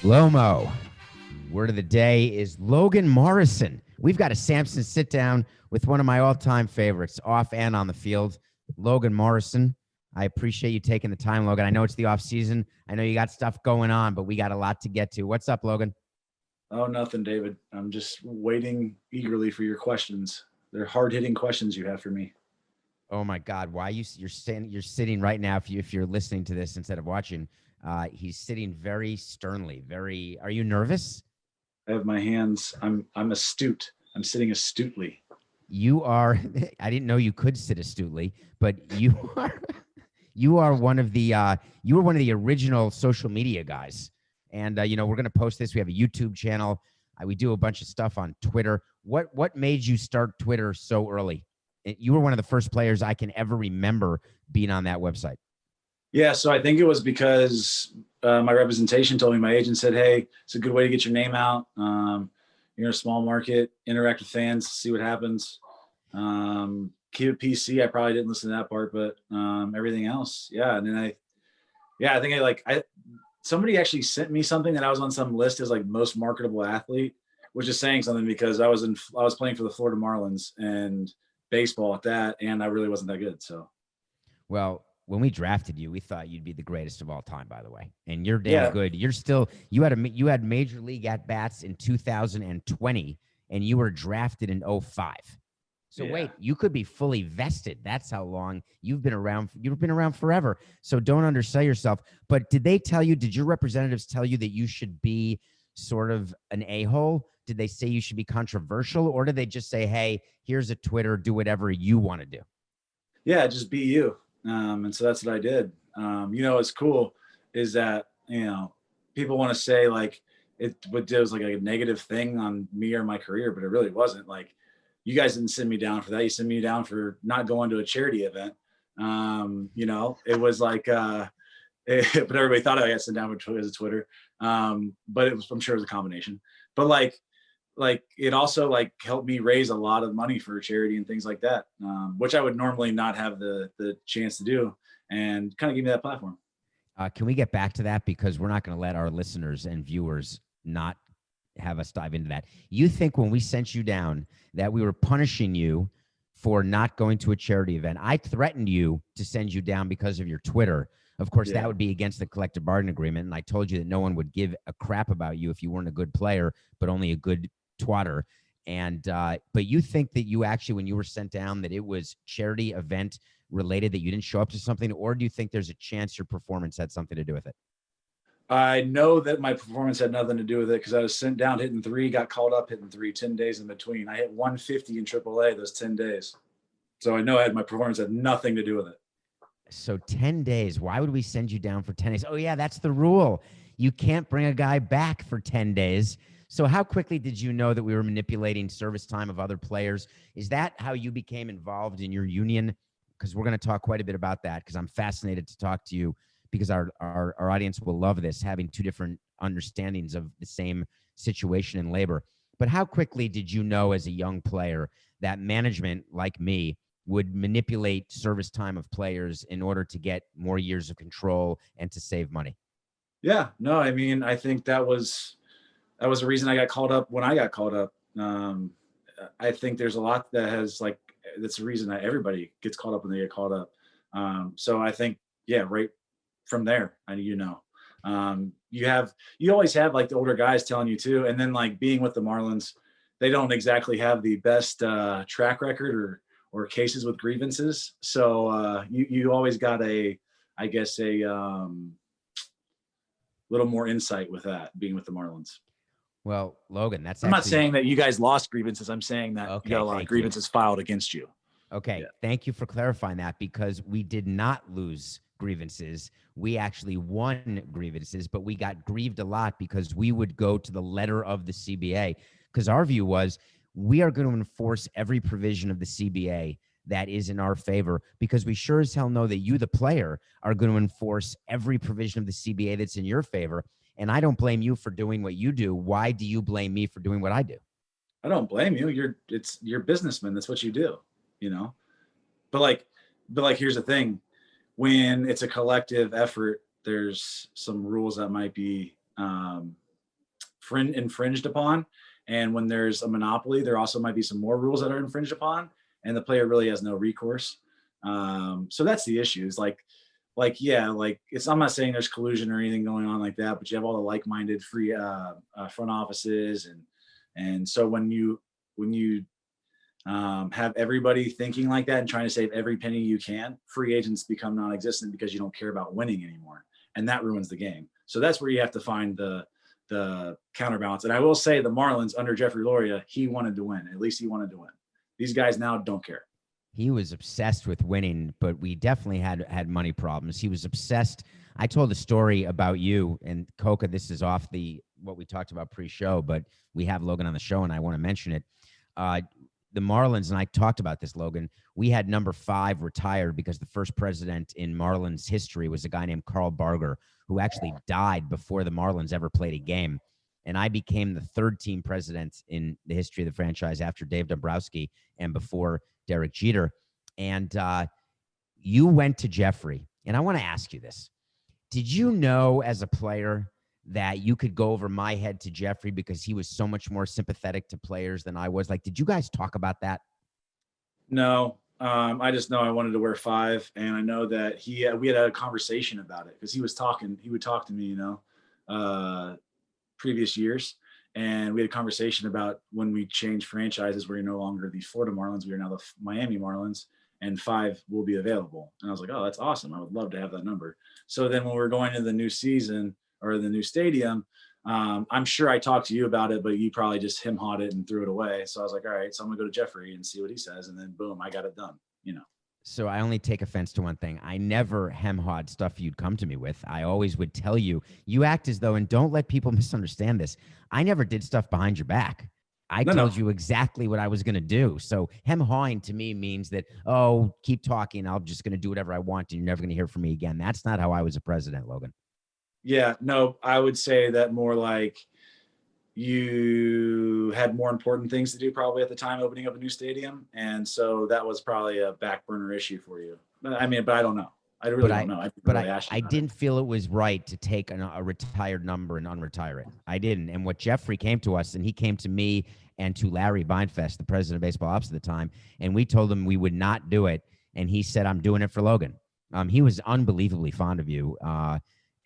Lomo. Word of the day is Logan Morrison. We've got a Samson Sit-Down with one of my all-time favorites, off and on the field, Logan Morrison. I appreciate you taking the time, Logan. I know it's the off season. I know you got stuff going on, but we got a lot to get to. What's up, Logan? Oh, nothing, David. I'm just waiting eagerly for your questions. They're hard-hitting questions you have for me. Oh my God! Why you're sitting right now? If you're listening to this instead of watching, he's sitting very sternly. Very. Are you nervous? I have my hands. I'm astute. I'm sitting astutely. You are. I didn't know you could sit astutely, but you are. You are one of the. You were one of the original social media guys, and we're going to post this. We have a YouTube channel. We do a bunch of stuff on Twitter. What made you start Twitter so early? You were one of the first players I can ever remember being on that website. Yeah, so I think it was because my representation told me, my agent said, hey, it's a good way to get your name out. You're in a small market, interact with fans, see what happens. Keep it PC. I probably didn't listen to that part, but everything else, yeah. And then I think somebody actually sent me something that I was on some list as like most marketable athlete, which is saying something because I was playing for the Florida Marlins and baseball at that, and I really wasn't that good. So, well, when we drafted you, we thought you'd be the greatest of all time, by the way. And you're damn good. You had major league at bats in 2020, and you were drafted in 05. So wait, you could be fully vested. That's how long you've been around. You've been around forever. So don't undersell yourself. But did your representatives tell you that you should be sort of an a-hole? Did they say you should be controversial, or did they just say, hey, here's a Twitter, do whatever you want to do? Yeah, just be you. And so that's what I did. What's cool is that, people want to say like it was like a negative thing on me or my career, but it really wasn't. Like, you guys didn't send me down for that. You sent me down for not going to a charity event. It was like, but everybody thought I got sent down because of Twitter. But I'm sure it was a combination. But like it also like helped me raise a lot of money for charity and things like that, which I would normally not have the chance to do, and kind of give me that platform. Can we get back to that? Because we're not going to let our listeners and viewers not have us dive into that. You think when we sent you down that we were punishing you for not going to a charity event? I threatened you to send you down because of your Twitter. Of course, that would be against the collective bargaining agreement. And I told you that no one would give a crap about you if you weren't a good player, but only a good twatter. And but you think that you actually, when you were sent down, that it was charity event related, that you didn't show up to something? Or do you think there's a chance your performance had something to do with it? I know that my performance had nothing to do with it because I was sent down hitting 3, got called up hitting 3, 10 days in between. I hit 150 in AAA those 10 days. So I know my performance had nothing to do with it. So 10 days, why would we send you down for 10 days? Oh yeah, that's the rule. You can't bring a guy back for 10 days. So how quickly did you know that we were manipulating service time of other players? Is that how you became involved in your union? Because we're going to talk quite a bit about that, because I'm fascinated to talk to you, because our audience will love this, having two different understandings of the same situation in labor. But how quickly did you know as a young player that management, like me, would manipulate service time of players in order to get more years of control and to save money? Yeah, no, I mean, I think that was the reason I got called up when I got called up. I think there's a lot that has that's the reason that everybody gets called up when they get called up. So I think, right from there, you always have like the older guys telling you too. And then like being with the Marlins, they don't exactly have the best track record or cases with grievances. So you always got a little more insight with that, being with the Marlins. Well, Logan, I'm not saying that you guys lost grievances. I'm saying that you got a lot of grievances filed against you. Okay. Yeah. Thank you for clarifying that, because we did not lose grievances. We actually won grievances, but we got grieved a lot because we would go to the letter of the CBA, because our view was we are going to enforce every provision of the CBA that is in our favor, because we sure as hell know that you, the player, are going to enforce every provision of the CBA that's in your favor. And I don't blame you for doing what you do. Why do you blame me for doing what I do? I don't blame you. You're businessman. That's what you do, But here's the thing. When it's a collective effort, there's some rules that might be infringed upon. And when there's a monopoly, there also might be some more rules that are infringed upon, and the player really has no recourse. So that's the issue. Is yeah, like I'm not saying there's collusion or anything going on like that, but you have all the like-minded free front offices, and so when you have everybody thinking like that and trying to save every penny you can, free agents become non-existent because you don't care about winning anymore, and that ruins the game. So that's where you have to find the counterbalance. And I will say the Marlins under Jeffrey Loria, he wanted to win. At least he wanted to win. These guys now don't care. He was obsessed with winning, but we definitely had money problems. He was obsessed. I told a story about you and Coca. This is off what we talked about pre-show, but we have Logan on the show, and I want to mention it. The Marlins, and I talked about this, Logan, we had number 5 retired because the first president in Marlins history was a guy named Carl Barger, who actually died before the Marlins ever played a game. And I became the 3rd team president in the history of the franchise after Dave Dombrowski and before Derek Jeter. And you went to Jeffrey, and I want to ask you this. Did you know as a player that you could go over my head to Jeffrey because he was so much more sympathetic to players than I was? Like, did you guys talk about that? No, I just know I wanted to wear 5, and I know that we had a conversation about it because he would talk to me, previous years, and we had a conversation about when we changed franchises, we're no longer the Florida Marlins, we are now the Miami Marlins, and 5 will be available. And I was like, oh, that's awesome. I would love to have that number. So then when we're going into the new season or the new stadium, I'm sure I talked to you about it, but you probably just him-hawed it and threw it away. So I was like, all right, so I'm gonna go to Jeffrey and see what he says. And then boom, I got it done, So I only take offense to one thing. I never hem-hawed stuff you'd come to me with. I always would tell you, you act as though, and don't let people misunderstand this, I never did stuff behind your back. I told you exactly what I was going to do. So hem-hawing to me means that, oh, keep talking. I'm just going to do whatever I want, and you're never going to hear from me again. That's not how I was a president, Logan. Yeah, no, I would say that more like you had more important things to do probably at the time opening up a new stadium. And so that was probably a back burner issue for you. But I don't know. I really don't know. I didn't feel it was right to take a retired number and unretire it. I didn't. And what Jeffrey came to us, and he came to me and to Larry Beinfest, the president of baseball ops at the time, and we told him we would not do it. And he said, I'm doing it for Logan. He was unbelievably fond of you.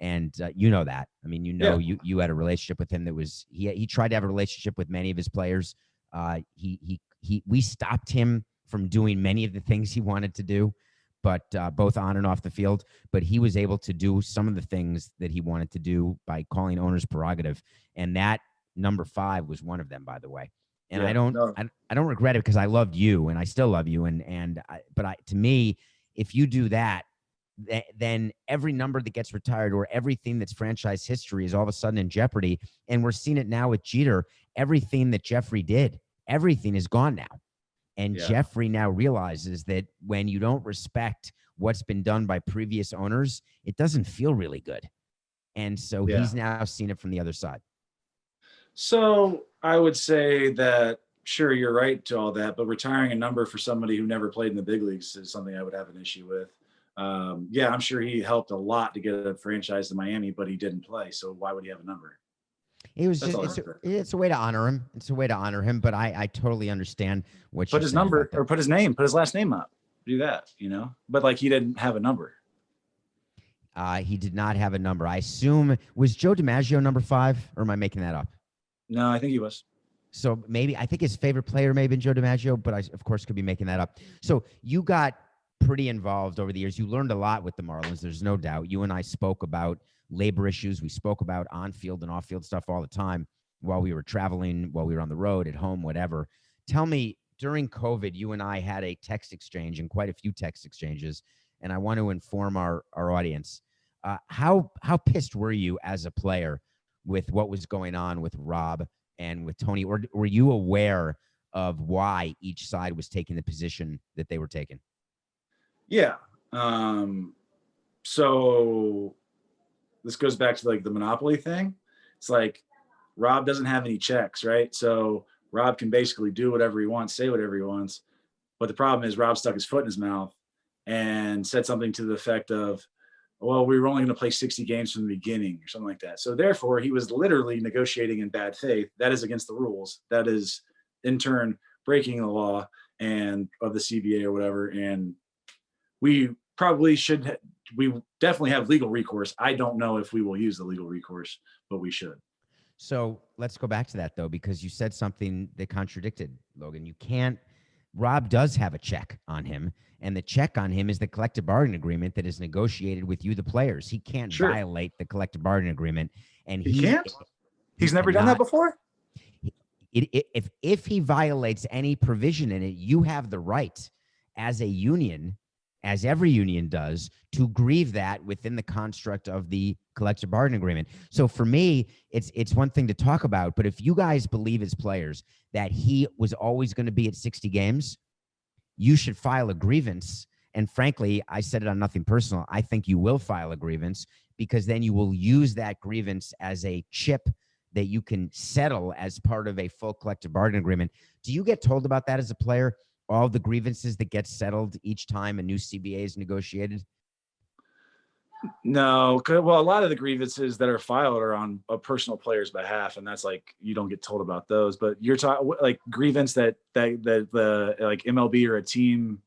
And you know that. I mean, you had a relationship with him that was, he tried to have a relationship with many of his players. We stopped him from doing many of the things he wanted to do, but both on and off the field. But he was able to do some of the things that he wanted to do by calling owner's prerogative. And that number 5 was one of them, by the way. And I don't regret it because I loved you and I still love you. To me, if you do that, then every number that gets retired or everything that's franchise history is all of a sudden in jeopardy. And we're seeing it now with Jeter. Everything that Jeffrey did, everything is gone now. And Jeffrey now realizes that when you don't respect what's been done by previous owners, it doesn't feel really good. And so he's now seen it from the other side. So I would say that, sure, you're right to all that, but retiring a number for somebody who never played in the big leagues is something I would have an issue with. I'm sure he helped a lot to get a franchise to Miami, but he didn't play. So why would he have a number? It was it's a way to honor him. It's a way to honor him, but I totally understand what put his number or put his last name up. Do that, but like he didn't have a number. He did not have a number. I assume, was Joe DiMaggio number 5, or am I making that up? No, I think he was. So maybe, I think his favorite player may have been Joe DiMaggio, but I, of course, could be making that up. So you got pretty involved over the years. You learned a lot with the Marlins. There's no doubt. You and I spoke about labor issues. We spoke about on-field and off-field stuff all the time while we were traveling, while we were on the road, at home, whatever. Tell me, during COVID, you and I had a text exchange and quite a few text exchanges, and I want to inform our audience. How pissed were you as a player with what was going on with Rob and with Tony? Or were you aware of why each side was taking the position that they were taking? Yeah. So this goes back to like the monopoly thing. It's like Rob doesn't have any checks, right? So Rob can basically do whatever he wants, say whatever he wants. But the problem is Rob stuck his foot in his mouth and said something to the effect of, well, we were only going to play 60 games from the beginning or something like that. So therefore, he was literally negotiating in bad faith. That is against the rules. That is, in turn, breaking the law and of the CBA or whatever. And we probably should. We definitely have legal recourse. I don't know if we will use the legal recourse, but we should. So let's go back to that, though, because you said something that contradicted, Logan. You can't. Rob does have a check on him, and the check on him is the collective bargaining agreement that is negotiated with you, the players. He can't violate the collective bargaining agreement, and he can't. He's never done that before. If he violates any provision in it, you have the right as a union, as every union does, to grieve that within the construct of the collective bargaining agreement. So for me, it's one thing to talk about, but if you guys believe as players that he was always going to be at 60 games, you should file a grievance. And frankly, I said it on Nothing Personal. I think you will file a grievance, because then you will use that grievance as a chip that you can settle as part of a full collective bargaining agreement. Do you get told about that as a player? All the grievances that get settled each time a new CBA is negotiated? No, well, a lot of the grievances that are filed are on a personal player's behalf, and that's like, you don't get told about those. But you're talking like grievance that the like MLB or a team,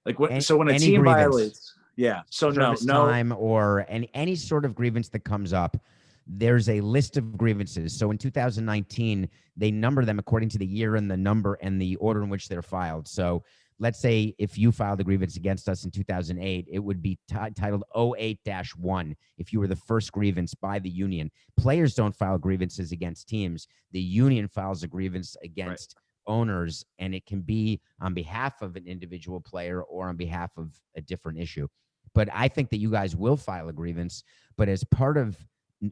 like what? So when a team violates, yeah. So service time or any sort of grievance that comes up, there's a list of grievances. So in 2019, they number them according to the year and the number and the order in which they're filed. So let's say if you filed a grievance against us in 2008, it would be titled 08-1 if you were the first grievance by the union. Players don't file grievances against teams. The union files a grievance against owners, and it can be on behalf of an individual player or on behalf of a different issue. But I think that you guys will file a grievance, but as part of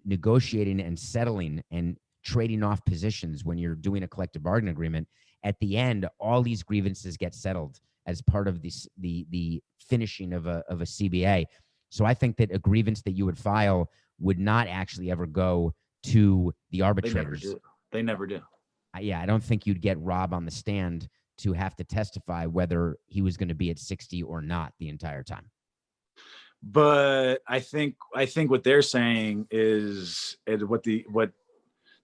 negotiating and settling and trading off positions when you're doing a collective bargaining agreement, at the end, all these grievances get settled as part of the finishing of a CBA. So I think that a grievance that you would file would not actually ever go to the arbitrators. They never do. Yeah, I don't think you'd get Rob on the stand to have to testify whether he was going to be at 60 or not the entire time. But I think what they're saying is, and what the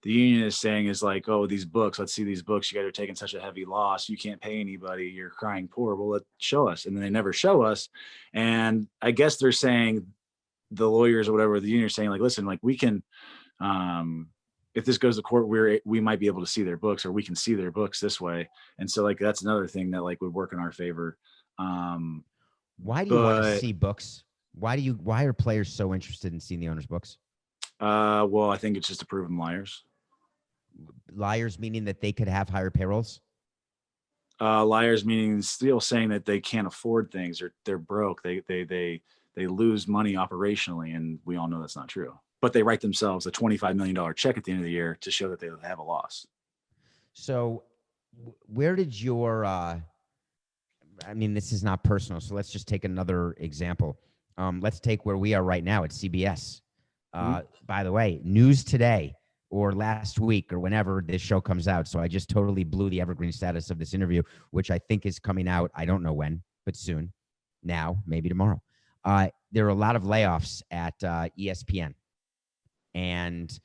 union is saying is like, oh, these books, let's see these books. You guys are taking such a heavy loss. You can't pay anybody. You're crying poor. Well, let's show us. And then they never show us. And I guess they're saying, the lawyers or whatever, the union are saying like, listen, like we can, if this goes to court, we might be able to see their books, or we can see their books this way. And so like, that's another thing that like would work in our favor. Why do you want to see books? Why are players so interested in seeing the owner's books? Well, I think it's just to prove them liars. Liars meaning that they could have higher payrolls? Liars meaning still saying that they can't afford things, or they're broke. They lose money operationally, and we all know that's not true. But they write themselves a $25 million check at the end of the year to show that they have a loss. So where did your I mean, this is not personal, so let's just take another example. Let's take where we are right now at CBS. By the way, news today or last week or whenever this show comes out. So I just totally blew the evergreen status of this interview, which I think is coming out. I don't know when, but soon. Now, maybe tomorrow. There are a lot of layoffs at ESPN. And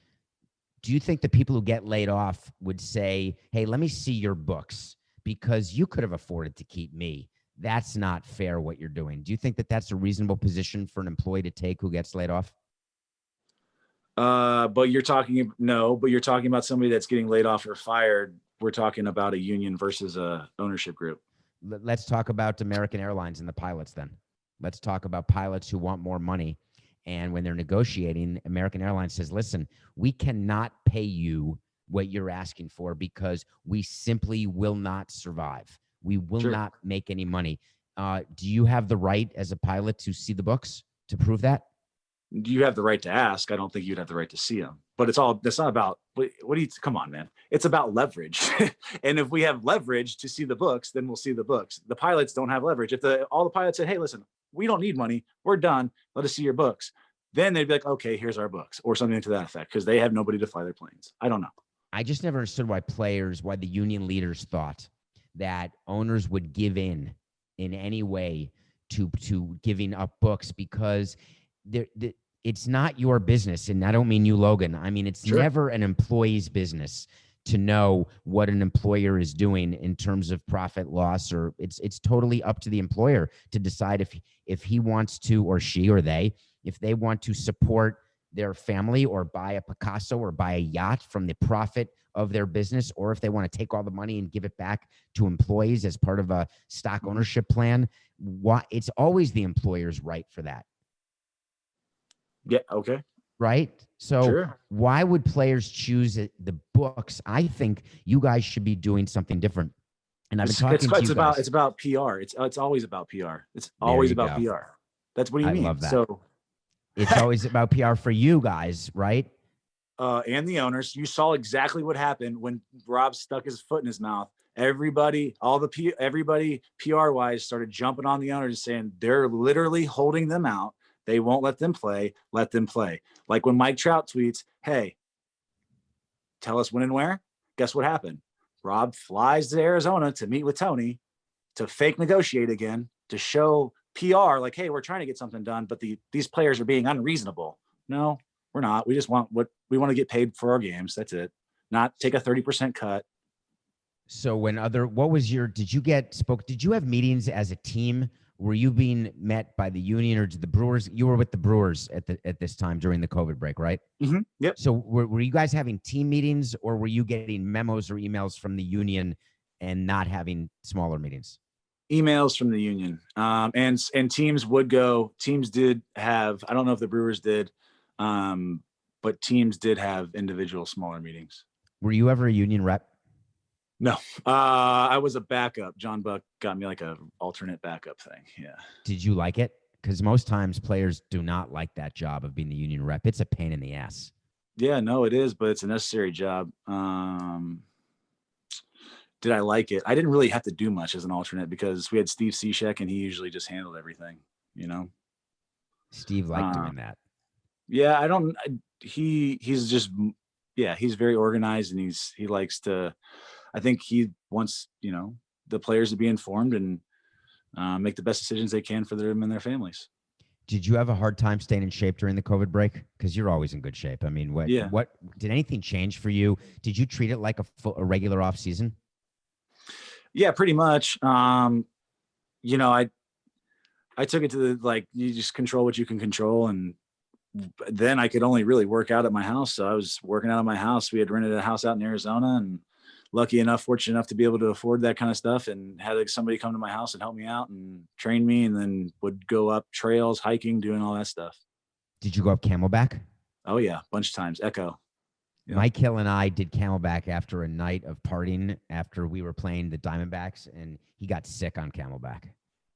do you think the people who get laid off would say, hey, let me see your books because you could have afforded to keep me? That's not fair what you're doing. Do you think that that's a reasonable position for an employee to take who gets laid off? But you're talking about somebody that's getting laid off or fired. We're talking about a union versus a ownership group. Let's talk about American Airlines and the pilots then. Let's talk about pilots who want more money. And when they're negotiating, American Airlines says, listen, we cannot pay you what you're asking for because we simply will not survive. We will not make any money. Do you have the right as a pilot to see the books to prove that? You have the right to ask. I don't think you'd have the right to see them. But that's not about, what do you, come on, man. It's about leverage. And if we have leverage to see the books, then we'll see the books. The pilots don't have leverage. If all the pilots said, hey, listen, we don't need money. We're done. Let us see your books. Then they'd be like, okay, here's our books, or something to that effect, because they have nobody to fly their planes. I don't know. I just never understood why the union leaders thought that owners would give in any way to giving up books, because it's not your business. And I don't mean you, Logan. I mean, it's Sure. never an employee's business to know what an employer is doing in terms of profit loss, or it's totally up to the employer to decide if he wants to, or she or they, if they want to support their family or buy a Picasso or buy a yacht from the profit of their business, or if they want to take all the money and give it back to employees as part of a stock ownership plan. It's always the employer's right for that. Yeah. Okay. Right? So Sure. why would players choose the books? I think you guys should be doing something different. And I've been talking to you guys. It's about PR. It's always about PR. It's There always you about go. PR. That's what do you I mean? love that. So It's always about PR for you guys, right? and the owners. You saw exactly what happened when Rob stuck his foot in his mouth. Everybody PR wise started jumping on the owners, saying they're literally holding them out. They won't let them play. Let them play. Like when Mike Trout tweets, "Hey, tell us when and where." Guess what happened? Rob flies to Arizona to meet with Tony to fake negotiate again, to show PR like, "Hey, we're trying to get something done, but these players are being unreasonable." No, we're not. We just want what we want to get paid for our games. That's it. Not take a 30% cut. So did you have meetings as a team? Were you being met by the union or the Brewers? You were with the Brewers at this time during the COVID break, right? Mm-hmm. Yep. So were you guys having team meetings, or were you getting memos or emails from the union and not having smaller meetings? Emails from the union. And teams would go. Teams did have, I don't know if the Brewers did, but teams did have individual smaller meetings. Were you ever a union rep? No, I was a backup. John Buck got me like a alternate backup thing. Yeah. Did you like it? Because most times players do not like that job of being the union rep. It's a pain in the ass. Yeah, no, it is, but it's a necessary job. Did I like it? I didn't really have to do much as an alternate because we had Steve Cishek and he usually just handled everything, you know? Steve liked doing that. Yeah, he's just, yeah, he's very organized and he likes to, I think he wants, the players to be informed and make the best decisions they can for them and their families. Did you have a hard time staying in shape during the COVID break? Because you're always in good shape. I mean, what did anything change for you? Did you treat it like a regular off season? Yeah, pretty much. I took it to you just control what you can control. And then I could only really work out at my house. So I was working out of my house. We had rented a house out in Arizona and fortunate enough to be able to afford that kind of stuff, and had somebody come to my house and help me out and train me, and then would go up trails, hiking, doing all that stuff. Did you go up Camelback? Oh yeah. A bunch of times. Echo. Yep. Mike Hill and I did Camelback after a night of partying after we were playing the Diamondbacks, and he got sick on Camelback.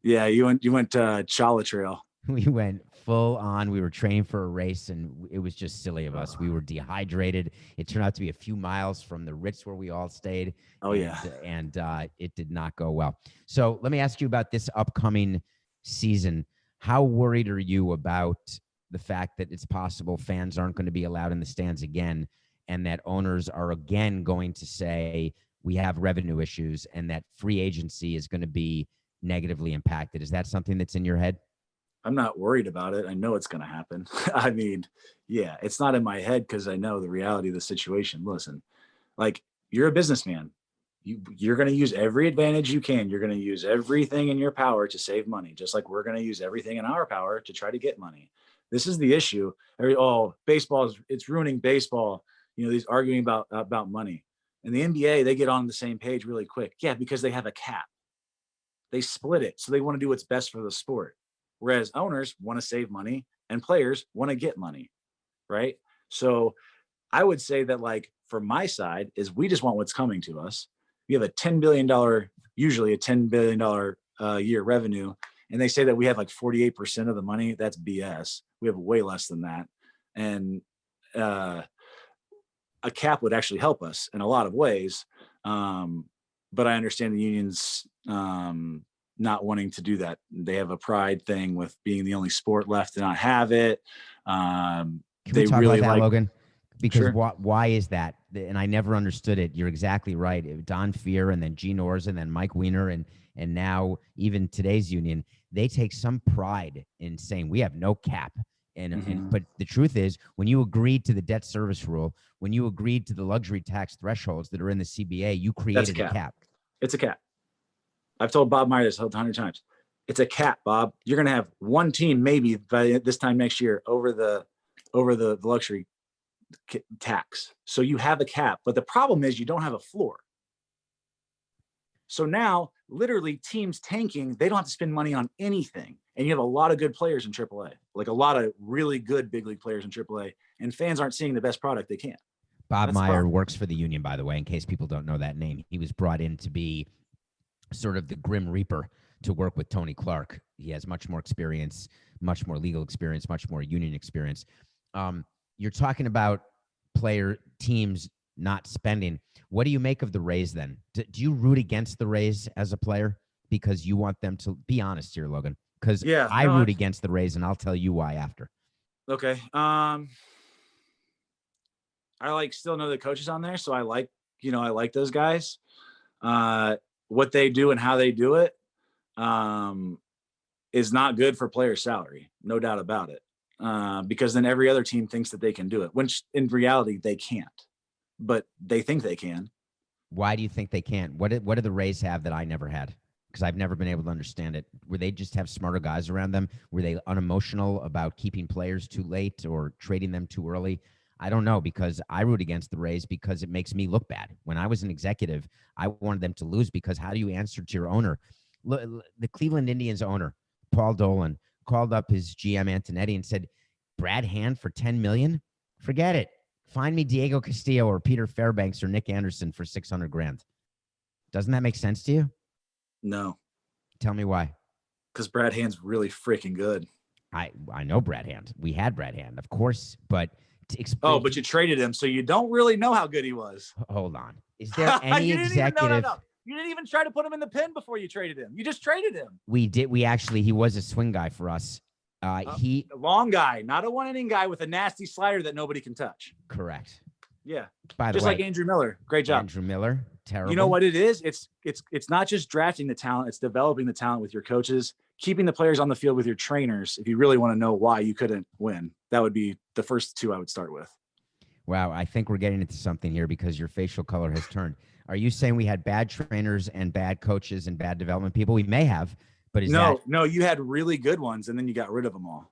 Yeah. You went Chala Trail. We went full on. We were training for a race, and it was just silly of us. We were dehydrated. It turned out to be a few miles from the Ritz where we all stayed. Oh, yeah. And it did not go well. So let me ask you about this upcoming season. How worried are you about the fact that it's possible fans aren't going to be allowed in the stands again, and that owners are again going to say we have revenue issues and that free agency is going to be negatively impacted? Is that something that's in your head? I'm not worried about it. I know it's going to happen. I mean, yeah, it's not in my head because I know the reality of the situation. Listen, you're a businessman. You're going to use every advantage you can. You're going to use everything in your power to save money, just like we're going to use everything in our power to try to get money. This is the issue. Baseball it's ruining baseball. These arguing about money. In the NBA, they get on the same page really quick. Yeah, because they have a cap. They split it. So they want to do what's best for the sport. Whereas owners want to save money and players want to get money, right? So I would say that from my side is we just want what's coming to us. We have usually a $10 billion year revenue. And they say that we have 48% of the money. That's BS. We have way less than that. And a cap would actually help us in a lot of ways. But I understand the unions not wanting to do that. They have a pride thing with being the only sport left to not have it. Can we talk about that, Logan? Because sure. Why is that? And I never understood it. You're exactly right. Don Fear and then Gene Orz and then Mike Weiner and now even today's union, they take some pride in saying we have no cap But the truth is, when you agreed to the debt service rule, when you agreed to the luxury tax thresholds that are in the CBA, you created a cap. It's a cap. I've told Bob Meyer this 100 times. It's a cap, Bob. You're going to have one team maybe by this time next year over the luxury tax. So you have a cap, but the problem is you don't have a floor. So now literally teams tanking, they don't have to spend money on anything. And you have a lot of good players in AAA, like a lot of really good big league players in AAA, and fans aren't seeing the best product they can. Bob Meyer works for the union, by the way, in case people don't know that name. He was brought in to be sort of the Grim Reaper to work with Tony Clark. He has much more experience, much more legal experience, much more union experience. You're talking about player teams not spending. What do you make of the Rays then? Do you root against the Rays as a player because you want them to be honest here, Logan? Because I root against the Rays, and I'll tell you why after. Okay. I still know the coaches on there, so I like those guys. What they do and how they do it is not good for player salary, no doubt about it. Because then every other team thinks that they can do it, which in reality they can't, but they think they can. Why do you think they can't? What do the Rays have that I never had? Because I've never been able to understand it. Were they just have smarter guys around them? Were they unemotional about keeping players too late or trading them too early? I don't know, because I root against the Rays because it makes me look bad. When I was an executive, I wanted them to lose because how do you answer to your owner? The Cleveland Indians owner, Paul Dolan, called up his GM Antonetti and said, Brad Hand for $10 million? Forget it. Find me Diego Castillo or Peter Fairbanks or Nick Anderson for $600,000. Doesn't that make sense to you? No. Tell me why. Because Brad Hand's really freaking good. I know Brad Hand. We had Brad Hand, of course, but but you traded him, so you don't really know how good he was. Hold on. Is there any executive? You didn't even try to put him in the pen before you traded him. You just traded him. We did. He was a swing guy for us. A long guy, not a one-inning guy with a nasty slider that nobody can touch. Correct. Yeah. By the way, just like Andrew Miller. Great job. Andrew Miller, terrible. You know what it is? It's not just drafting the talent, it's developing the talent with your coaches, keeping the players on the field with your trainers. If you really want to know why you couldn't win, that would be the first two I would start with. Wow, I think we're getting into something here because your facial color has turned. Are you saying we had bad trainers and bad coaches and bad development people? We may have, but no, you had really good ones and then you got rid of them all.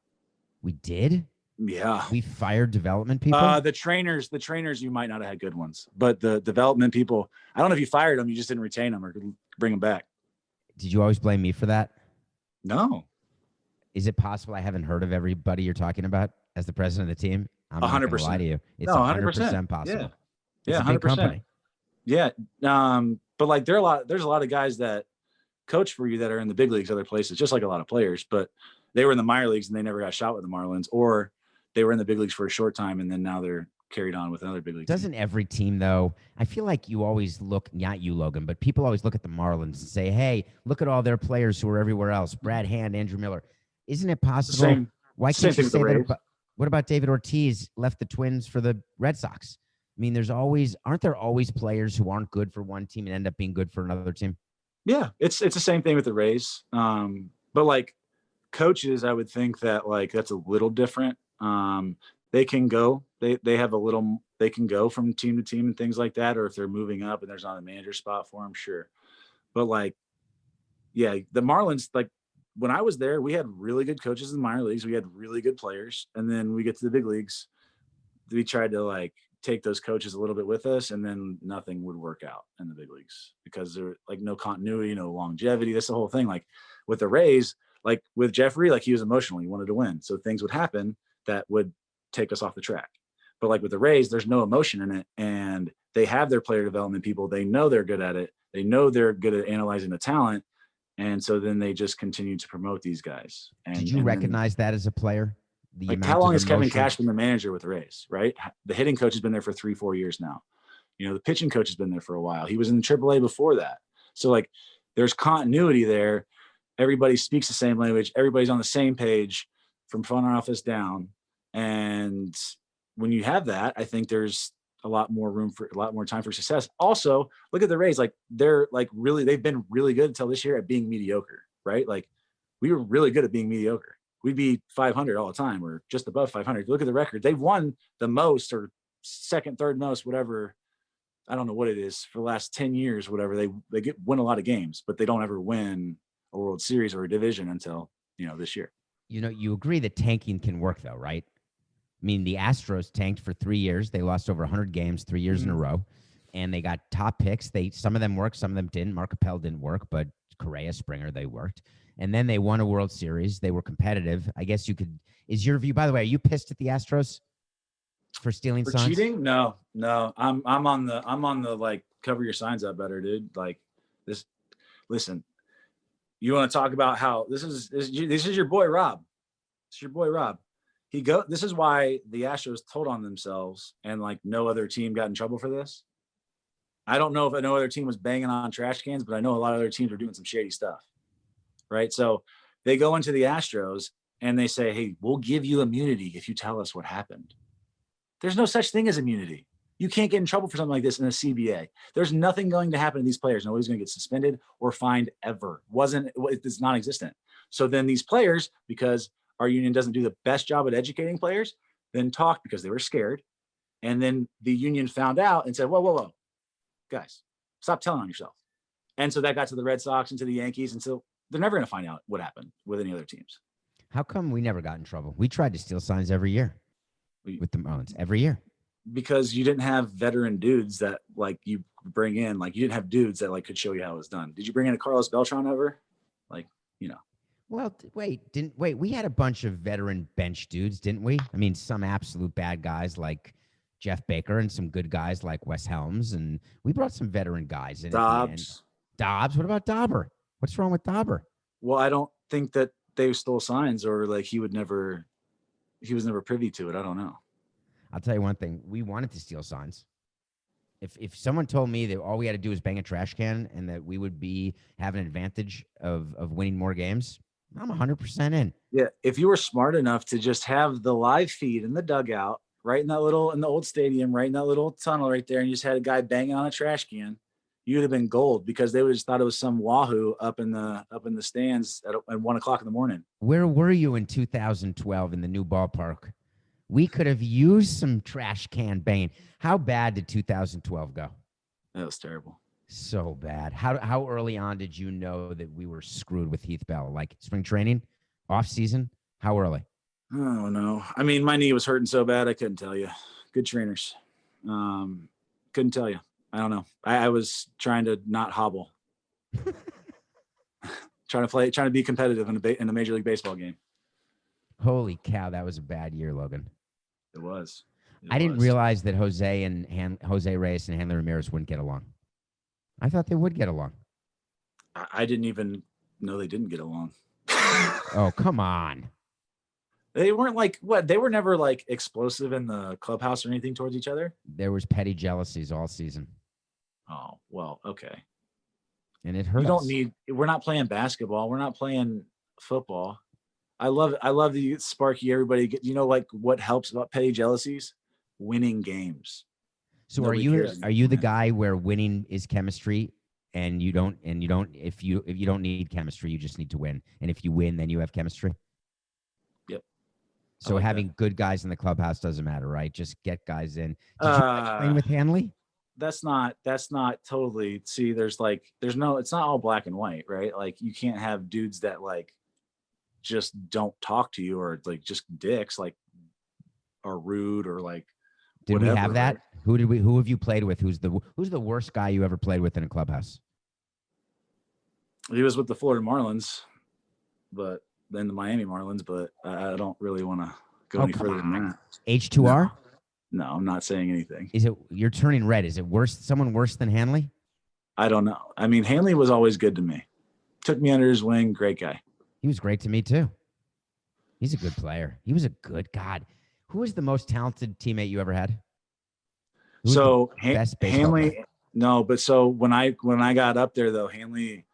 We did? Yeah. We fired development people? The trainers, you might not have had good ones, but the development people, I don't know if you fired them, you just didn't retain them or bring them back. Did you always blame me for that? No. Is it possible I haven't heard of everybody you're talking about as the president of the team? I'm 100%. Not going to lie to you. It's 100% possible. Yeah, 100%. Yeah. But like there's a lot of guys that coach for you that are in the big leagues, other places, just like a lot of players, but they were in the minor leagues and they never got shot with the Marlins, or they were in the big leagues for a short time and then now they're carried on with another big league. Doesn't every team though? I feel like you always look, not you, Logan, but people always look at the Marlins and say, hey, look at all their players who are everywhere else. Brad Hand, Andrew Miller. Isn't it possible? Why can't you say that? What about David Ortiz left the Twins for the Red Sox? I mean, aren't there always players who aren't good for one team and end up being good for another team? Yeah, it's the same thing with the Rays. But like coaches, I would think that like that's a little different. They can go, they can go from team to team and things like that. Or if they're moving up and there's not a manager spot for them, sure. But like, yeah, the Marlins, like when I was there, we had really good coaches in the minor leagues. We had really good players. And then we get to the big leagues. We tried to like take those coaches a little bit with us, and then nothing would work out in the big leagues because there like no continuity, no longevity. That's the whole thing. Like with the Rays, like with Jeffrey, like he was emotional. He wanted to win. So things would happen that would take us off the track. But like with the Rays, there's no emotion in it. And they have their player development people. They know they're good at it. They know they're good at analyzing the talent. And so then they just continue to promote these guys. Did you recognize that as a player? Like how long has Kevin Cash been the manager with the Rays, right? The hitting coach has been there for 3-4 years now. You know, the pitching coach has been there for a while. He was in AAA before that. So like there's continuity there. Everybody speaks the same language. Everybody's on the same page from front office down. And when you have that, I think there's a lot more time for success. Also, look at the Rays. Like they've been really good until this year at being mediocre, right? Like we were really good at being mediocre. we'd be 500 all the time or just above 500. Look at the record. They've won the most or second, third most, whatever. I don't know what it is for the last 10 years, whatever. They win a lot of games, but they don't ever win a World Series or a division until, this year. You agree that tanking can work though, right? I mean, the Astros tanked for 3 years. They lost over 100 games 3 years in a row, and they got top picks. Some of them worked, some of them didn't. Mark Appel didn't work, but Correa, Springer, they worked. And then they won a World Series. They were competitive. I guess you could. Is your view? By the way, are you pissed at the Astros for stealing signs? Cheating? No. I'm on the like cover your signs up better, dude. Like this. Listen, you want to talk about how this is your boy Rob. It's your boy Rob. This is why the Astros told on themselves, and like no other team got in trouble for this. I don't know if no other team was banging on trash cans, but I know a lot of other teams are doing some shady stuff. Right. So they go into the Astros and they say, hey, we'll give you immunity if you tell us what happened. There's no such thing as immunity. You can't get in trouble for something like this in a CBA. There's nothing going to happen to these players. Nobody's going to get suspended or fined ever. It's non-existent. So then these players, because our union doesn't do the best job at educating players, then talked because they were scared. And then the union found out and said, whoa, guys, stop telling on yourself. And so that got to the Red Sox and to the Yankees. And so they're never going to find out what happened with any other teams. How come we never got in trouble? We tried to steal signs every year with the Marlins, every year. Because you didn't have veteran dudes that like you bring in, like you didn't have dudes that like could show you how it was done. Did you bring in a Carlos Beltran over? Like, Well, wait, we had a bunch of veteran bench dudes, didn't we? I mean, some absolute bad guys like Jeff Baker and some good guys like Wes Helms. And we brought some veteran guys in. Dobbs. What about Dauber? What's wrong with Dauber? Well, I don't think that they stole signs or like he was never privy to it. I don't know. I'll tell you one thing. We wanted to steal signs. If someone told me that all we had to do was bang a trash can and that we would have an advantage of winning more games, I'm 100% in. Yeah, if you were smart enough to just have the live feed in the dugout, right in the old stadium, right in that little tunnel right there, and you just had a guy banging on a trash can, you'd have been gold because they would have just thought it was some wahoo up in the stands at 1:00 in the morning. Where were you in 2012 in the new ballpark? We could have used some trash can banging. How bad did 2012 go? That was terrible. So bad. How early on did you know that we were screwed with Heath Bell? Like spring training, off season? How early? Oh no. I mean, my knee was hurting so bad I couldn't tell you. Good trainers. Couldn't tell you. I don't know. I was trying to not hobble. trying to be competitive in a Major League Baseball game. Holy cow, that was a bad year, Logan. It was. I didn't realize that Jose Reyes and Hanley Ramirez wouldn't get along. I thought they would get along. I didn't even know they didn't get along. Oh, come on. They weren't like what? They were never like explosive in the clubhouse or anything towards each other. There was petty jealousies all season. Oh, well, okay. And it hurts. We're not playing basketball. We're not playing football. I love the Sparky. Everybody, like what helps about petty jealousies? Winning games. So are you the guy where winning is chemistry and you don't if you don't need chemistry, you just need to win. And if you win, then you have chemistry? Yep. So having good guys in the clubhouse doesn't matter, right? Just get guys in. Did you train with Hanley? That's not totally. See, it's not all black and white, right? Like you can't have dudes that like just don't talk to you or like just dicks, like are rude or like. Did whatever, we have that? Right? Who have you played with? Who's the worst guy you ever played with in a clubhouse? He was with the Florida Marlins, but then the Miami Marlins, but I don't really want to go any further than that. H2R? No, I'm not saying anything. You're turning red. Is it worse? Someone worse than Hanley? I don't know. I mean, Hanley was always good to me. Took me under his wing. Great guy. He was great to me too. He's a good player. He was a good God. Who was the most talented teammate you ever had? So Hanley, no, but so when I got up there though, Hanley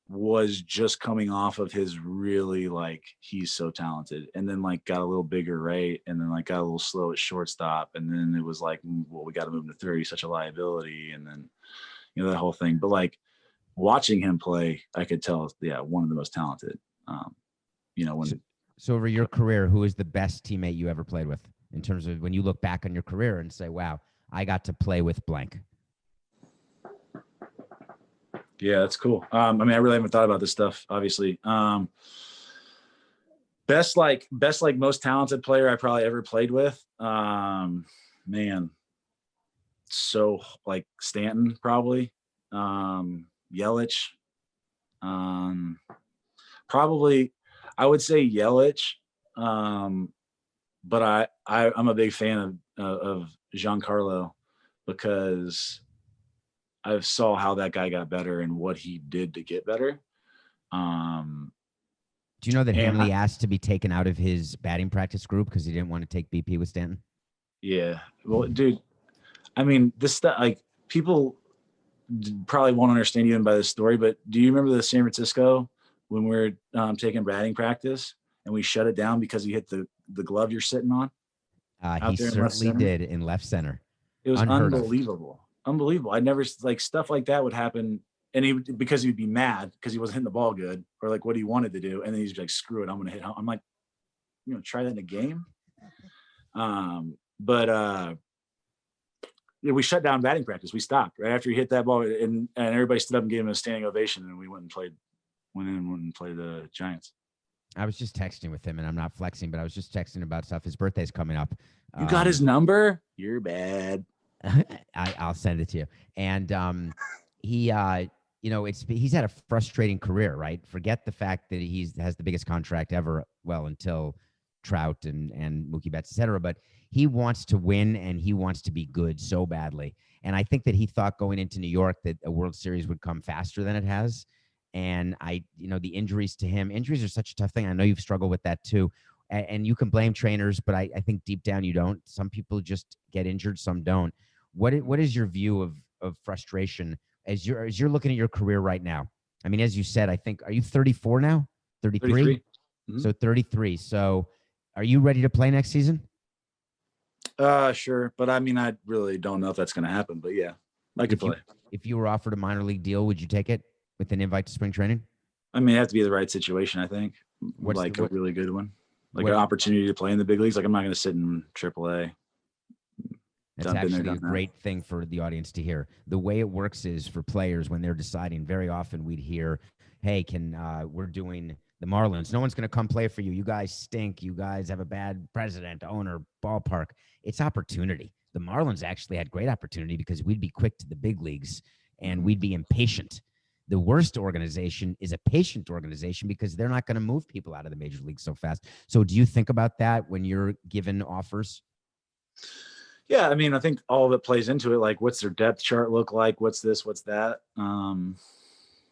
was just coming off of his really like he's so talented, and then like got a little bigger, right, and then like got a little slow at shortstop, and then it was like, well, we got to move him to third. He's such a liability, and then that whole thing. But like watching him play, I could tell, yeah, one of the most talented. When So over your career, who is the best teammate you ever played with in terms of when you look back on your career and say, wow, I got to play with blank? Yeah, that's cool. I really haven't thought about this stuff, obviously. Best most talented player I probably ever played with. Man. So like Stanton, probably. Yelich. Probably I would say Yelich. But I'm a big fan of Giancarlo because I saw how that guy got better and what he did to get better. Do you know that Hanley asked to be taken out of his batting practice group because he didn't want to take BP with Stanton? Yeah. Well, dude, this stuff, like, people probably won't understand even by this story, but do you remember the San Francisco when we were taking batting practice and we shut it down because he hit the glove you're sitting on? He certainly did in left center. It was unbelievable. Unbelievable. I never, like, stuff like that would happen. And because he'd be mad because he wasn't hitting the ball good or like what he wanted to do. And then he's like, screw it, I'm going to hit. I'm like, try that in a game. Yeah, we shut down batting practice. We stopped right after he hit that ball, and everybody stood up and gave him a standing ovation. And we went and played the Giants. I was just texting with him, and I'm not flexing, but I was just texting about stuff. His birthday's coming up. You got his number? You're bad. I'll send it to you. And he's had a frustrating career, right? Forget the fact that he has the biggest contract ever. Well, until Trout and Mookie Betts, et cetera. But he wants to win and he wants to be good so badly. And I think that he thought going into New York that a World Series would come faster than it has. And the injuries to him, injuries are such a tough thing. I know you've struggled with that too. And you can blame trainers, but I think deep down you don't. Some people just get injured, some don't. What is your view of frustration as you're looking at your career right now? I mean, as you said, I think, are you 34 now? 33? Mm-hmm. So 33. So are you ready to play next season? Sure. But I really don't know if that's going to happen, but yeah, I could play. If you were offered a minor league deal, would you take it with an invite to spring training? It have to be the right situation, I think. A really good one. Like an opportunity to play in the big leagues. Like, I'm not going to sit in AAA. That's actually a great thing for the audience to hear. The way it works is for players when they're deciding, very often we'd hear, hey, we're doing the Marlins. No one's going to come play for you. You guys stink. You guys have a bad president, owner, ballpark. It's opportunity. The Marlins actually had great opportunity because we'd be quick to the big leagues and we'd be impatient. The worst organization is a patient organization because they're not going to move people out of the major leagues so fast. So do you think about that when you're given offers? Yeah, I think all of it plays into it. Like, what's their depth chart look like? What's this? What's that?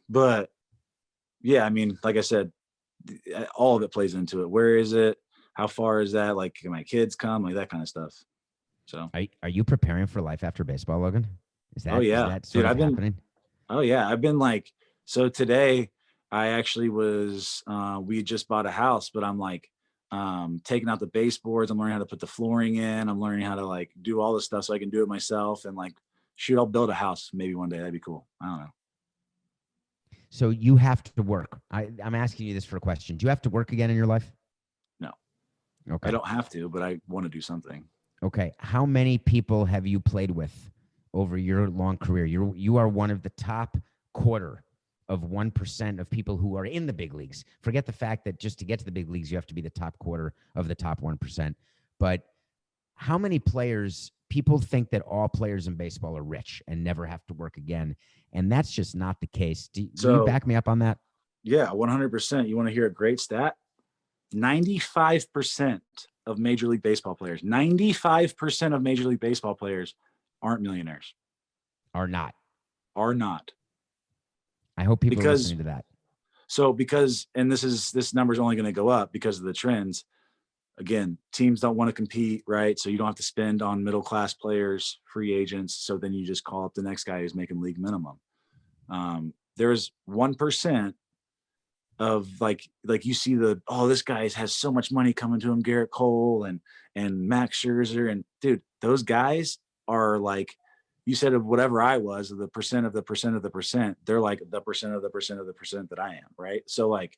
But yeah, like I said, all of it plays into it. Where is it? How far is that? Like, can my kids come? Like, that kind of stuff. So, are you preparing for life after baseball, Logan? Is that happening? Oh yeah, I've been like, so today I actually was. We just bought a house, but I'm like, taking out the baseboards. I'm learning how to put the flooring in. I'm learning how to like do all this stuff so I can do it myself. And like, shoot, I'll build a house maybe one day. That'd be cool. I don't know. So you have to work. I'm asking you this for a question. Do you have to work again in your life? No. Okay. I don't have to, but I want to do something. Okay. How many people have you played with over your long career? You are one of the top quarter of 1% of people who are in the big leagues. Forget the fact that just to get to the big leagues, you have to be the top quarter of the top 1%. But how many players, people think that all players in baseball are rich and never have to work again. And that's just not the case. Do you back me up on that? Yeah, 100%. You want to hear a great stat? 95% of Major League Baseball players, 95% of Major League Baseball players aren't millionaires. Are not. I hope people are listening to that. So and this number is only going to go up because of the trends. Again, teams don't want to compete, right? So you don't have to spend on middle-class players, free agents. So then you just call up the next guy who's making league minimum. There's 1% of like you see this guy has so much money coming to him, Garrett Cole and Max Scherzer. And dude, those guys are like, you said of whatever I was, the percent of the percent of the percent, they're like the percent of the percent of the percent that I am, right? So like,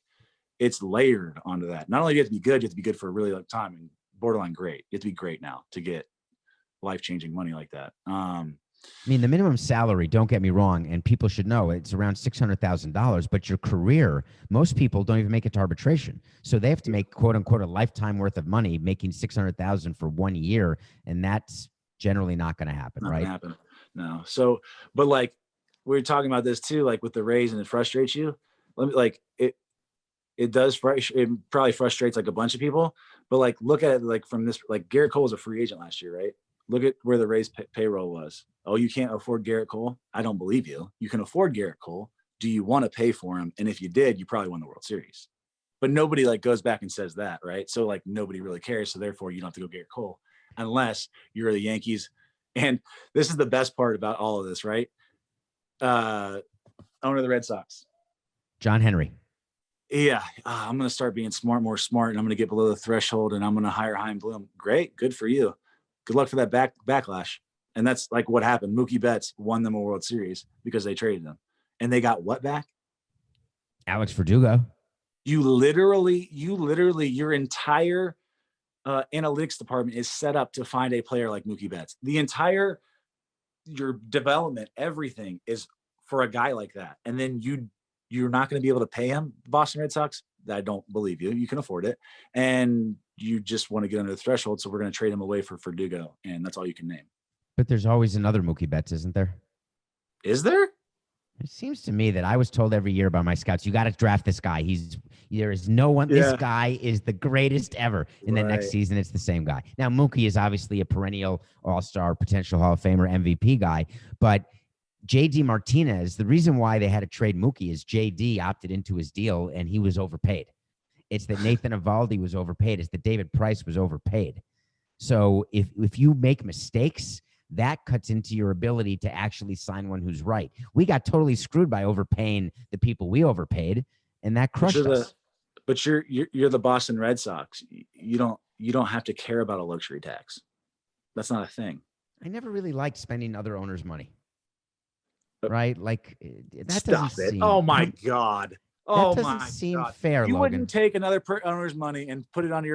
it's layered onto that. Not only do you have to be good, you have to be good for a really long time and borderline great. You have to be great now to get life-changing money like that. I mean, the minimum salary, don't get me wrong, and people should know it's around $600,000, but your career, most people don't even make it to arbitration. So they have to make, quote unquote, a lifetime worth of money, making $600,000 for 1 year. And that's generally not going to happen, Not right? gonna happen. No. So, but like, we were talking about this too, like with the Rays, and it frustrates you. Let me like it. It does. It probably frustrates like a bunch of people. But like, look at it like from this. Like Garrett Cole was a free agent last year, right? Look at where the Rays payroll was. Oh, you can't afford Garrett Cole? I don't believe you. You can afford Garrett Cole. Do you want to pay for him? And if you did, you probably won the World Series. But nobody like goes back and says that, right? So like nobody really cares. So therefore, you don't have to go Garrett Cole unless you're the Yankees. And this is the best part about all of this, right? Owner of the Red Sox, John Henry. Yeah, I'm going to start being more smart, and I'm going to get below the threshold, and I'm going to hire Chaim Bloom. Great, good for you. Good luck for that backlash. And that's like what happened. Mookie Betts won them a World Series because they traded them, and they got what back? Alex Verdugo. You literally, your entire analytics department is set up to find a player like Mookie Betts. The entire your development, everything is for a guy like that, and then you're not going to be able to pay him. The Boston Red Sox, I don't believe you. You can afford it. And you just want to get under the threshold. So we're going to trade him away for Verdugo. And that's all you can name. But there's always another Mookie Betts, isn't there? Is there? It seems to me that I was told every year by my scouts, you got to draft this guy. There is no one. Yeah. This guy is the greatest ever. And then next season, it's the same guy. Now, Mookie is obviously a perennial all-star, potential Hall of Famer, MVP guy. But JD Martinez, the reason why they had to trade Mookie is JD opted into his deal and he was overpaid. It's that Nathan Eovaldi was overpaid. It's that David Price was overpaid. So if you make mistakes, that cuts into your ability to actually sign one who's right. We got totally screwed by overpaying the people we overpaid, and that crushed us. But you're the Boston Red Sox. You don't have to care about a luxury tax. That's not a thing. I never really liked spending other owners' money. Right? Like that Stop doesn't it. seem. Oh my God. That doesn't seem fair. You Logan. wouldn't take another owner's money and put it onto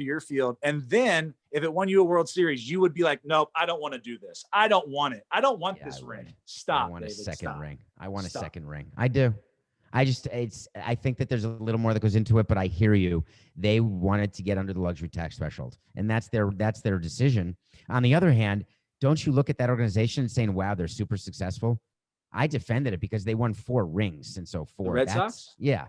your field, and then if it won you a World Series, you would be like, "Nope, I don't want to do this. I don't want it. I don't want this ring. Stop. I want David, a second stop. ring. I want Stop. a second ring. I do. I think that there's a little more that goes into it, but I hear you. They wanted to get under the luxury tax threshold, and that's their decision. On the other hand, don't you look at that organization and saying, "Wow, they're super successful"? I defended it because they won 4 rings since 04. The Red Sox? Yeah.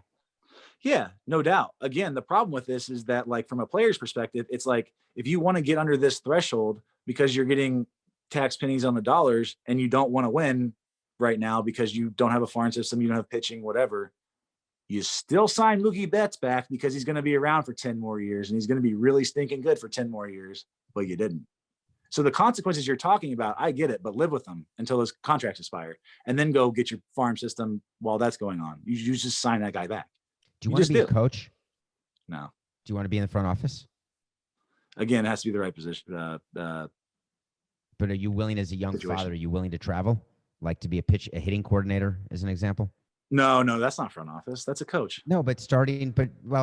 Yeah, no doubt. Again, the problem with this is that, like, from a player's perspective, it's like if you want to get under this threshold because you're getting tax pennies on the dollars and you don't want to win right now because you don't have a farm system, you don't have pitching, whatever, you still sign Mookie Betts back because he's going to be around for 10 more years and he's going to be really stinking good for 10 more years, but you didn't. So the consequences you're talking about, I get it, but live with them until those contracts expire and then go get your farm system while that's going on. You just sign that guy back. Do you want to be a coach? No. Do you want to be in the front office? Again, it has to be the right position. But are you willing as a young father, are you willing to travel? Like to be a hitting coordinator as an example? No, that's not front office. That's a coach. No, but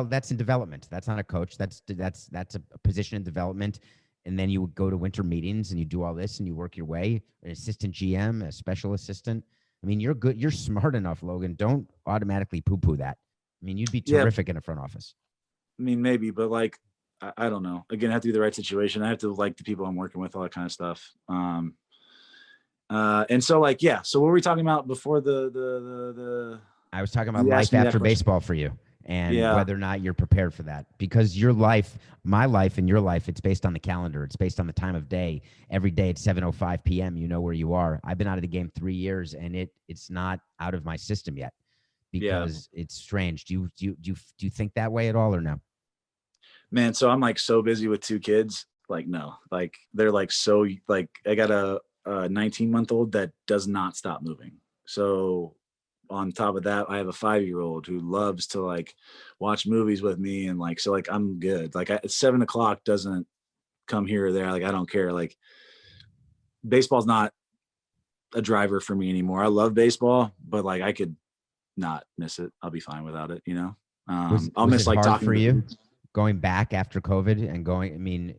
that's in development. That's not a coach. That's a position in development. And then you would go to winter meetings and you do all this and you work your way, an assistant GM, a special assistant. I mean, you're good. You're smart enough, Logan. Don't automatically poo-poo that. I mean, you'd be terrific in a front office. I mean, maybe, but like, I don't know. Again, I have to be the right situation. I have to like the people I'm working with, all that kind of stuff. And so like, yeah. So what were we talking about before the I was talking about life after baseball for you and whether or not you're prepared for that, because your life, my life and your life, it's based on the calendar. It's based on the time of day. Every day at 7:05 PM, you know where you are. I've been out of the game 3 years and it's not out of my system yet because it's strange. Do you think that way at all or no? Man, so I'm like so busy with 2 kids. Like, no, like they're like, so like I got a 19-month-old that does not stop moving. So on top of that, I have a 5-year-old who loves to like watch movies with me. And like, so like, I'm good. Like 7 o'clock doesn't come here or there. Like, I don't care. Like baseball's not a driver for me anymore. I love baseball, but like I could not miss it. I'll be fine without it, you know? I'll Was miss it like hard talking for to you going back after COVID and going? I mean,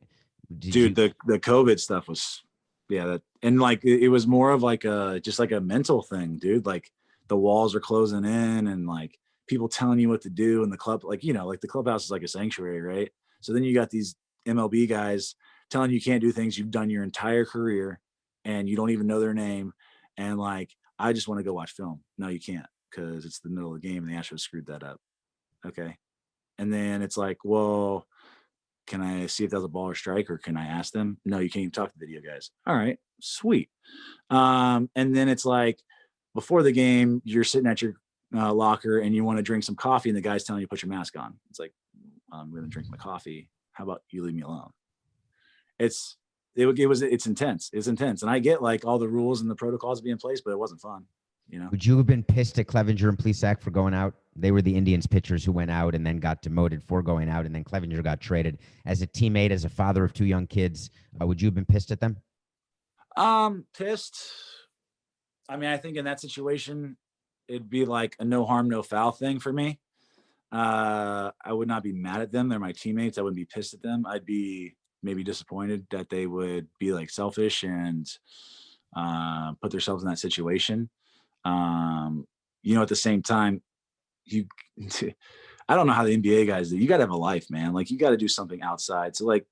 did dude. you? The COVID stuff was, yeah, that, and like it was more of like a just like a mental thing, dude. Like the walls are closing in, and like people telling you what to do in the club, like like the clubhouse is like a sanctuary, right? So then you got these MLB guys telling you can't do things you've done your entire career, and you don't even know their name, and like I just want to go watch film. No, you can't because it's the middle of the game and the Astros screwed that up. Okay, and then it's like, well, can I see if that's a ball or strike, or can I ask them? No, you can't even talk to the video guys. All right, sweet. And then it's like before the game, you're sitting at your locker and you want to drink some coffee, and the guy's telling you to put your mask on. It's like, I'm going to drink my coffee. How about you leave me alone? It's intense. It's intense, and I get like all the rules and the protocols be in place, but it wasn't fun. Would you have been pissed at Clevenger and Plesac for going out? They were the Indians pitchers who went out and then got demoted for going out, and then Clevenger got traded. As a teammate, as a father of two young kids, would you have been pissed at them? Pissed. I mean, I think in that situation, it'd be like a no harm, no foul thing for me. I would not be mad at them. They're my teammates. I wouldn't be pissed at them. I'd be maybe disappointed that they would be like selfish and put themselves in that situation. At the same time, you I don't know how the NBA guys do. You got to have a life, man. Like you got to do something outside. So like,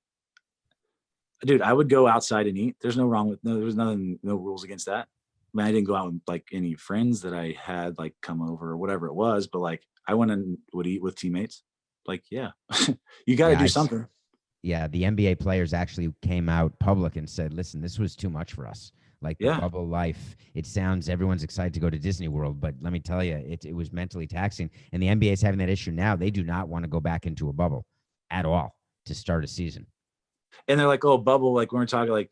dude, I would go outside and eat. There's no rules against that. I mean, I didn't go out with like any friends that I had like come over or whatever it was, but like I went and would eat with teammates. Like, yeah, you got to do something. Yeah, the NBA players actually came out public and said, listen, this was too much for us. Like the bubble life, it sounds, everyone's excited to go to Disney World, but let me tell you, it was mentally taxing. And the NBA is having that issue now. They do not want to go back into a bubble at all to start a season. And they're like, oh, bubble, like when we're talking like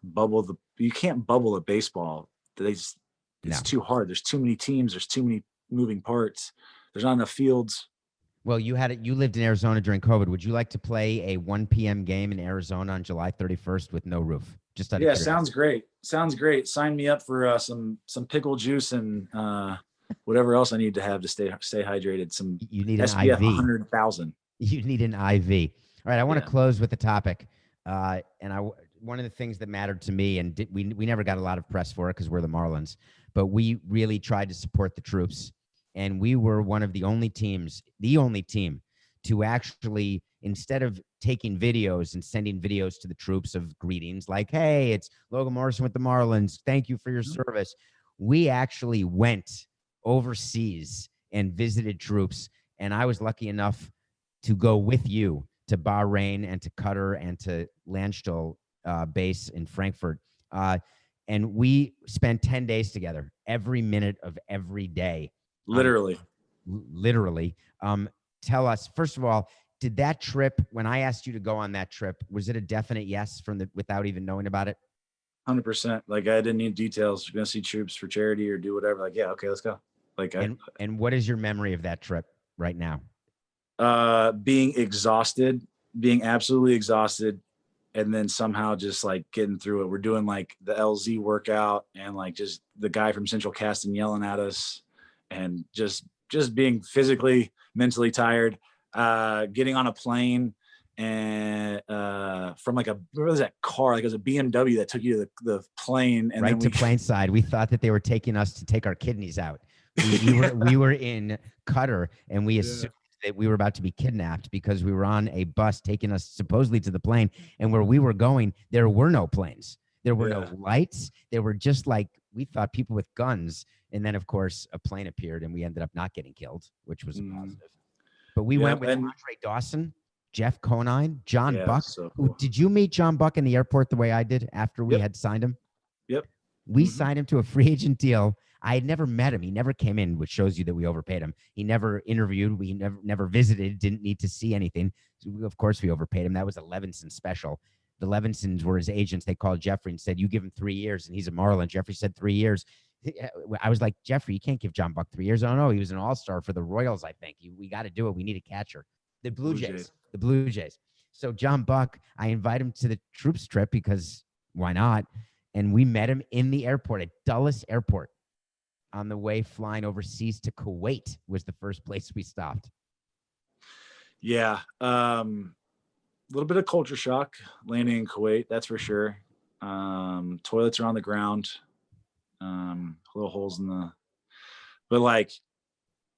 bubble, you can't bubble a baseball. It's too hard. There's too many teams. There's too many moving parts. There's not enough fields. Well, you lived in Arizona during COVID. Would you like to play a 1 p.m. game in Arizona on July 31st with no roof? Just out of curiosity. Sounds great. Sounds great. Sign me up for some pickle juice and whatever else I need to have to stay hydrated. Some you need SPF an IV. 100,000. You need an IV. All right, I want to close with the topic, one of the things that mattered to me, and we never got a lot of press for it because we're the Marlins, but we really tried to support the troops. And we were one of the only team to actually, instead of taking videos and sending videos to the troops of greetings like, hey, it's Logan Morrison with the Marlins, thank you for your service, we actually went overseas and visited troops. And I was lucky enough to go with you to Bahrain and to Qatar and to Landstuhl base in Frankfurt. And we spent 10 days together, every minute of every day. Literally. Tell us, first of all, did that trip, when I asked you to go on that trip, was it a definite yes without even knowing about it? 100%. Like I didn't need details. You're going to see troops for charity or do whatever. Like, yeah, okay, let's go. Like, and what is your memory of that trip right now? Being exhausted, being absolutely exhausted, and then somehow just like getting through it. We're doing like the LZ workout and like just the guy from Central Casting yelling at us and just being physically, mentally tired, getting on a plane and from like what was that car? Like it was a BMW that took you to the plane. And right to Plainside. We thought that they were taking us to take our kidneys out. We were in Qatar and we assumed that we were about to be kidnapped because we were on a bus taking us supposedly to the plane. And where we were going, there were no planes. There were no lights. They were just like, we thought people with guns. And then, of course, a plane appeared and we ended up not getting killed, which was a positive. But we went with Andre Dawson, Jeff Conine, John Buck. So cool. Did you meet John Buck in the airport the way I did after we had signed him? Yep. We signed him to a free agent deal. I had never met him. He never came in, which shows you that we overpaid him. He never interviewed. We never visited, didn't need to see anything. So of course, we overpaid him. That was a Levinson special. The Levinsons were his agents. They called Jeffrey and said, you give him 3 years. And he's a Marlin. Jeffrey said 3 years. I was like, Jeffrey, you can't give John Buck 3 years. Oh, no, he was an all-star for the Royals, I think. We got to do it. We need a catcher. The Blue Jays. So John Buck, I invite him to the troops trip because why not? And we met him in the airport at Dulles Airport on the way flying overseas to Kuwait was the first place we stopped. Yeah. Little bit of culture shock landing in Kuwait, that's for sure. Toilets are on the ground, little holes in the, but like,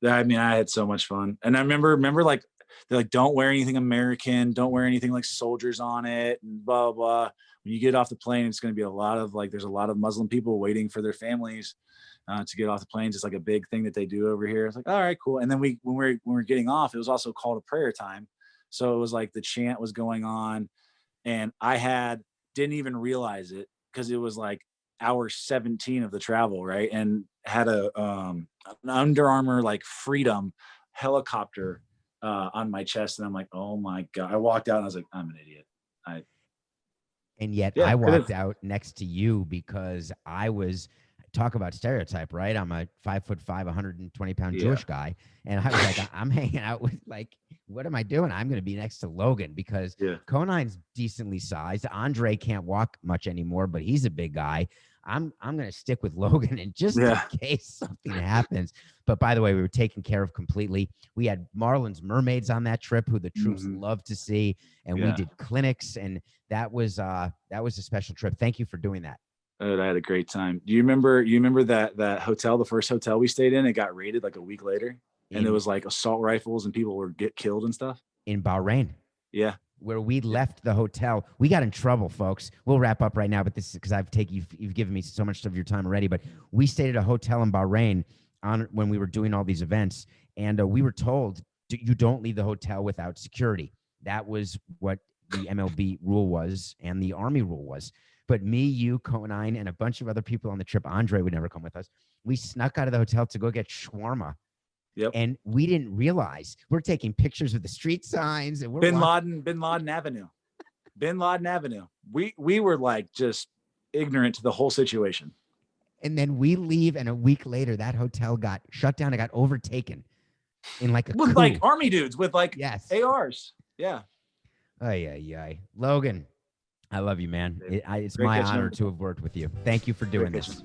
I mean, I had so much fun. And I remember like, they're like, don't wear anything American, don't wear anything like soldiers on it, and blah, blah. When you get off the plane, it's going to be a lot of like, there's a lot of Muslim people waiting for their families to get off the planes. It's like a big thing that they do over here. It's like, all right, cool. And then when we're getting off, it was also called a prayer time. So it was like the chant was going on, and didn't even realize it because it was like hour 17 of the travel, right? And had an Under Armour like Freedom helicopter on my chest, and I'm like, oh my god! I walked out and I was like, I'm an idiot. And yet Yeah, I walked out next to you because I was, talk about stereotype, right? I'm a 5'5", 120-pound Jewish guy. And I was like, I'm hanging out with, like, what am I doing? I'm going to be next to Logan because Conine's decently sized. Andre can't walk much anymore, but he's a big guy. I'm going to stick with Logan, and just in case something happens. But by the way, we were taken care of completely. We had Marlins Mermaids on that trip, who the troops love to see, and we did clinics, and that was a special trip. Thank you for doing that. I had a great time. Do you remember that hotel, the first hotel we stayed in? It got raided like a week later, and there was like assault rifles and people were get killed and stuff in Bahrain. Yeah. Where we left the hotel. We got in trouble, folks. We'll wrap up right now, but this is because you've given me so much of your time already. But we stayed at a hotel in Bahrain when we were doing all these events, and we were told you don't leave the hotel without security. That was what the MLB rule was and the Army rule was. But me, you, Conine, and a bunch of other people on the trip, Andre would never come with us, we snuck out of the hotel to go get shawarma. Yep. And we didn't realize we're taking pictures with the street signs, and we're Bin Laden Avenue. Bin Laden Avenue. We were like just ignorant to the whole situation. And then we leave, and a week later, that hotel got shut down. It got overtaken in like a with coup. Like army dudes with like ARs. Yeah. Ay. Logan, I love you, man. It's my honor to have worked with you. Thank you for doing this.